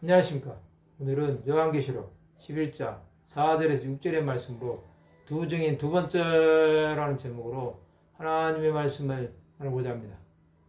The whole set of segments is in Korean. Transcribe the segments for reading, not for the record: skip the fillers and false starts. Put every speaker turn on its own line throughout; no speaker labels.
안녕하십니까. 오늘은 요한계시록 11장 4절에서 6절의 말씀으로 두 증인 두 번째라는 제목으로 하나님의 말씀을 나누고자 합니다.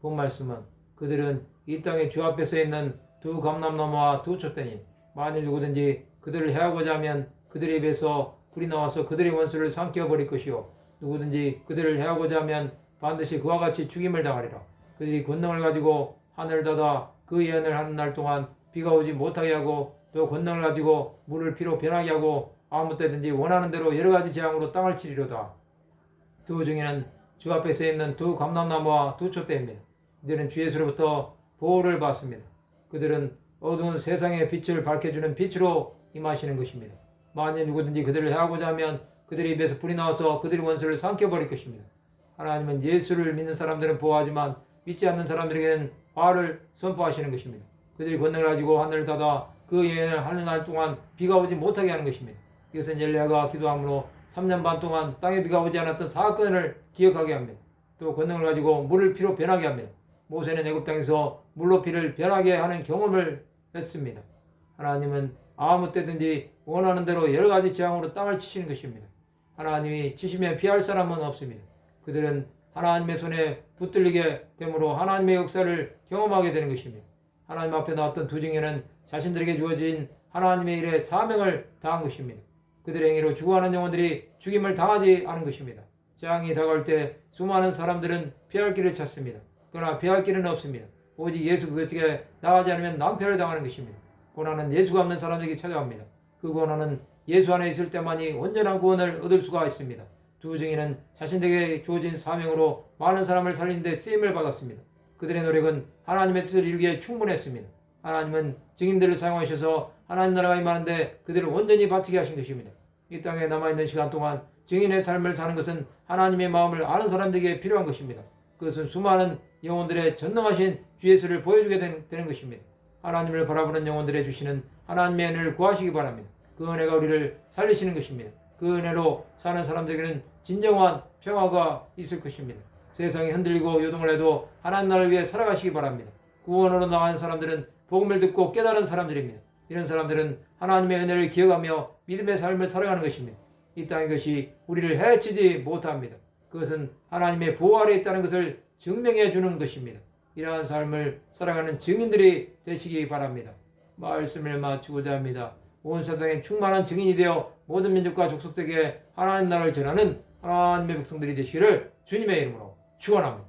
본 말씀은 그들은 이 땅에 주 앞에 서 있는 두 감람나무와 두 촛대니 만일 누구든지 그들을 해하고자 하면 그들의 입에서 불이 나와서 그들의 원수를 삼켜버릴 것이요 누구든지 그들을 해하고자 하면 반드시 그와 같이 죽임을 당하리라. 그들이 권능을 가지고 하늘을 닫아 그 예언을 하는 날 동안 비가 오지 못하게 하고 또 권능을 가지고 물을 피로 변하게 하고 아무 때든지 원하는 대로 여러 가지 재앙으로 땅을 치리로다. 두 중에는 주 앞에 서 있는 두 감람나무와 두 촛대입니다. 이들은 주 예수로부터 보호를 받습니다. 그들은 어두운 세상의 빛을 밝혀주는 빛으로 임하시는 것입니다. 만일 누구든지 그들을 해하고자 하면 그들의 입에서 불이 나와서 그들의 원수를 삼켜버릴 것입니다. 하나님은 예수를 믿는 사람들은 보호하지만 믿지 않는 사람들에게는 화를 선포하시는 것입니다. 그들이 권능을 가지고 하늘을 닫아 그 예언을 하는 날 동안 비가 오지 못하게 하는 것입니다. 이것은 엘리야가 기도함으로 3년 반 동안 땅에 비가 오지 않았던 사건을 기억하게 합니다. 또 권능을 가지고 물을 피로 변하게 합니다. 모세는 애굽 땅에서 물로 피를 변하게 하는 경험을 했습니다. 하나님은 아무 때든지 원하는 대로 여러 가지 재앙으로 땅을 치시는 것입니다. 하나님이 치시면 피할 사람은 없습니다. 그들은 하나님의 손에 붙들리게 되므로 하나님의 역사를 경험하게 되는 것입니다. 하나님 앞에 나왔던 두 증인은 자신들에게 주어진 하나님의 일에 사명을 다한 것입니다. 그들의 행위로 죽어가는 영혼들이 죽임을 당하지 않은 것입니다. 재앙이 다가올 때 수많은 사람들은 피할 길을 찾습니다. 그러나 피할 길은 없습니다. 오직 예수 그리스도께 나가지 않으면 낭패를 당하는 것입니다. 고난은 예수가 없는 사람들에게 찾아옵니다. 그 고난은 예수 안에 있을 때만이 온전한 구원을 얻을 수가 있습니다. 두 증인은 자신들에게 주어진 사명으로 많은 사람을 살리는 데 쓰임을 받았습니다. 그들의 노력은 하나님의 뜻을 이루기에 충분했습니다. 하나님은 증인들을 사용하셔서 하나님 나라가 임하는데 그들을 온전히 바치게 하신 것입니다. 이 땅에 남아있는 시간 동안 증인의 삶을 사는 것은 하나님의 마음을 아는 사람들에게 필요한 것입니다. 그것은 수많은 영혼들의 전능하신 주 예수를 보여주게 되는 것입니다. 하나님을 바라보는 영혼들의 주시는 하나님의 은혜를 구하시기 바랍니다. 그 은혜가 우리를 살리시는 것입니다. 그 은혜로 사는 사람들에게는 진정한 평화가 있을 것입니다. 세상이 흔들리고 요동을 해도 하나님 나라를 위해 살아가시기 바랍니다. 구원으로 나가는 사람들은 복음을 듣고 깨달은 사람들입니다. 이런 사람들은 하나님의 은혜를 기억하며 믿음의 삶을 살아가는 것입니다. 이 땅의 것이 우리를 해치지 못합니다. 그것은 하나님의 보호 아래 있다는 것을 증명해 주는 것입니다. 이러한 삶을 살아가는 증인들이 되시기 바랍니다. 말씀을 마치고자 합니다. 온 세상에 충만한 증인이 되어 모든 민족과 족속들에게 하나님 나라를 전하는 하나님의 백성들이 되시기를 주님의 이름으로 축원합니다.